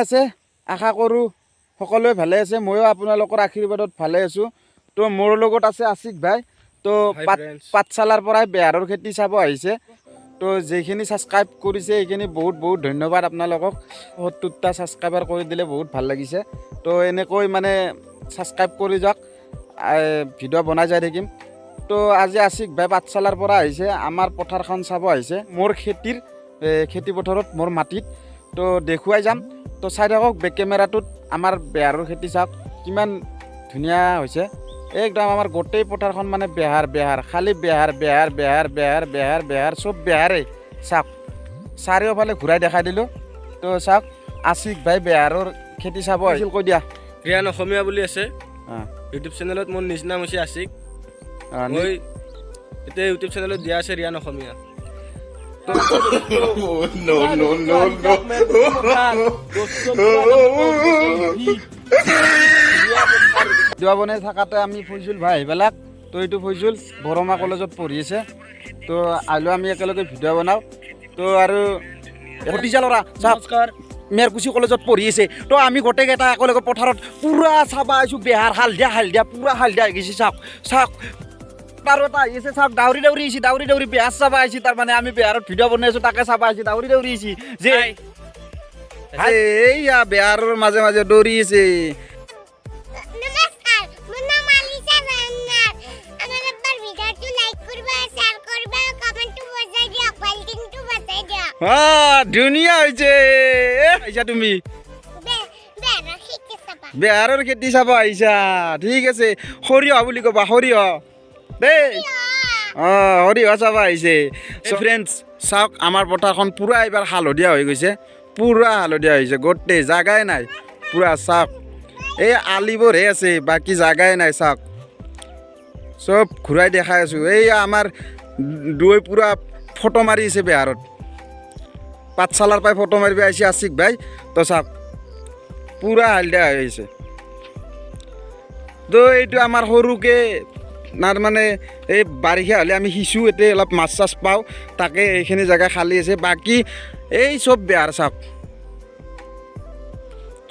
আছে আশা কৰোঁ সকলোৱে ভালে আছে ময়ো আপোনালোকৰ আশীৰ্বাদত ভালে আছোঁ তো মোৰ লগত আছে আশিক ভাই তো পাঠশালাৰ পৰাই বেহাৰৰ খেতি চাব আহিছে তো যিখিনি ছাবস্ক্ৰাইব কৰিছে সেইখিনি বহুত বহুত ধন্যবাদ আপোনালোকক ৭০টা ছাবস্ক্ৰাইবাৰ কৰি দিলে বহুত ভাল লাগিছে তো এনেকৈ মানে ছাবস্ক্ৰাইব কৰি যাওক ভিডিঅ' বনাই যাই থাকিম তো আজি আশিক ভাই পাঠশালাৰ পৰা আহিছে আমাৰ পথাৰখন চাব আহিছে মোৰ খেতি পথাৰত মোৰ মাটিত তো দেখুৱাই যাম তো চাই থাকক বেক কেমেৰাটোত আমাৰ বেহাৰৰ খেতি চাওক কিমান ধুনীয়া হৈছে একদম আমাৰ গোটেই পথাৰখন মানে বেহাৰ খালি বেহাৰ চব বেহাৰে চাওক চাৰিওফালে ঘূৰাই দেখাই দিলোঁ তো চাওক আশিক ভাই বেহাৰৰ খেতি চাব আহিছিল কৈ দিয়া ৰিয়ান অসমীয়া বুলি আছে ইউটিউব চেনেলত মোৰ নিজ নাম হৈছে আশিক মই এতিয়া ইউটিউব চেনেলত দিয়া আছে ৰিয়ান অসমীয়া ভিডিঅ' বনাই থাকাতে আমি ফৈজুল ভাই আহিবিলাক তো এইটো ফৈজুল বৰমা কলেজত পঢ়ি আছে তো আহিলোঁ আমি একেলগে ভিডিঅ' বনাওঁ তো আৰু ভতিজা ল'ৰা নমস্কাৰ মেৰকুচি কলেজত পঢ়ি আছে তো আমি গোটেইকেইটা একেলগে পথাৰত পূৰা চাব আহিছোঁ বেহাৰ হালধীয়া পূৰা হালধীয়া হৈ গৈছে চাওক আৰু এটা আহি আছে চাওক দাউৰি আহিছে দাউৰি বেহাৰ চাব আহিছে তাৰমানে আমি বেহাৰত ভিডিঅ' বনাই আছোঁ তাকে চাব আহিছে দাউৰি আহিছে যে এইয়া বেহাৰৰ মাজে মাজে দৌৰি আছে ধুনীয়া হৈছে আহিছা তুমি বেহাৰৰ খেতি চাব আহিছা ঠিক আছে সৰিয়হ বুলি ক'বা সৰিয়হ দেই সৰিয়হ চাব আহিছে ফ্ৰেণ্ডছ চাওক আমাৰ পথাৰখন পূৰা এইবাৰ হালধীয়া হৈ গৈছে পূৰা হালধীয়া হৈছে গোটেই জাগাই নাই পূৰা চাওক এই আলিবোৰহে আছে বাকী জাগাই নাই চাওক চব ঘূৰাই দেখাই আছোঁ এই আমাৰ দুই পূৰা ফটো মাৰি আছে বেহাৰত পাঠশালাৰ পৰাই ফটো মাৰিব আহিছে আশিক ভাই তো চাওক পূৰা হালধীয়া হৈ আহিছে তো এইটো আমাৰ সৰুকৈ মানে এই বাৰিষা হ'লে আমি সিঁচো এতিয়া অলপ মাছ চাছ পাওঁ তাকে এইখিনি জেগা খালী আছে বাকী এই চব বেহাৰ চাওক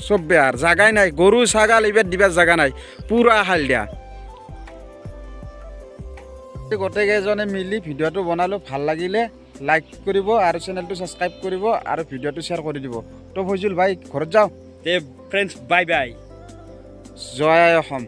চব বেহাৰ জাগাই নাই গৰু ছাগাল এইবাৰ দিবাৰ জেগা নাই পূৰা হালধীয়া গোটেইকেইজনে মিলি ভিডিঅ'টো বনালোঁ ভাল লাগিলে লাইক কৰিব আৰু চেনেলটো ছাবস্ক্ৰাইব কৰিব আৰু ভিডিঅ'টো শ্বেয়াৰ কৰি দিব তো ফৈজুল ভাই ঘৰত যাওঁ ফ্ৰেণ্ডছ বাই বাই জয় অসম।